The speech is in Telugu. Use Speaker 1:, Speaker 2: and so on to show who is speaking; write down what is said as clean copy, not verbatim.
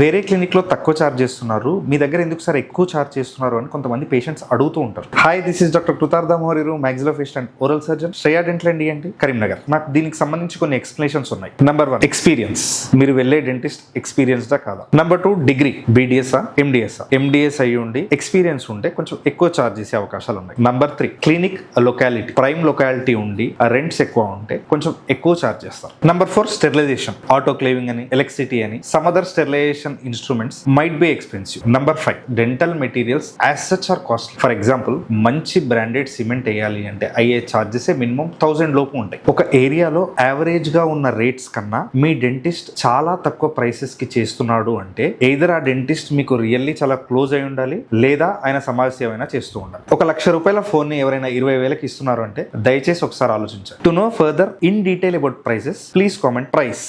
Speaker 1: వేరే క్లినిక్ లో తక్కువ ఛార్జ్ చేస్తున్నారు, మీ దగ్గర ఎందుకు సార్ ఎక్కువ ఛార్జ్ చేస్తున్నారు అని కొంతమంది పేషెంట్స్ అడుగుతూ ఉంటారు. Hi, this is doctor Kritartha Moharir, maxillofacial and oral surgeon, Shreya dental and ENT, Karimnagar. నాకు దీనికి సంబంధించి కొన్ని ఎక్స్ప్లెనేషన్స్ ఉన్నాయి. Number 1, experience. మీరు వెళ్ళే డెంటిస్ట్ ఎక్స్పీరియన్స్డా కాదా? Number 2, degree, BDSA, MDSA. MDS అయ్యి ఉండి ఎక్స్పీరియన్స్ ఉంటే కొంచెం ఎక్కువ ఛార్జ్ చేసే అవకాశాలు ఉన్నాయి. Number 3, clinic locality, prime locality ఉండి ఆ రెంట్స్ ఎక్కువ ఉంటే కొంచెం ఎక్కువ ఛార్జ్ చేస్తారు. నంబర్ 4, స్టెరిలైజేషన్, ఆటోక్లేవింగ్ అని, ఎలక్ట్రిసిటీ అని, some other sterilisation instruments might be expensive. Number 5, dental materials as such are costly. For example, మంచి బ్రాండెడ్ సిమెంట్ వేయాలి అంటే అయ్యే చార్జెస్ మినిమం 1000 లోపు ఉంటాయి. ఒక ఏరియాలో యావరేజ్ గా ఉన్న రేట్స్ కన్నా మీ డెంటిస్ట్ చాలా తక్కువ ప్రైసెస్ కి చేస్తున్నాడు అంటే ఎయిదర్ ఆ డెంటిస్ట్ మీకు రియల్లీ చాలా క్లోజ్ అయి ఉండాలి, లేదా ఆయన సమాజ సేవ అయినా చేస్తూ ఉండాలి. 1,00,000 రూపాయల ఫోన్ ని ఎవరైనా 20,000కి ఇస్తున్నారు అంటే దయచేసి ఒకసారి ఆలోచించాలి. To know further in detail about prices, please comment price.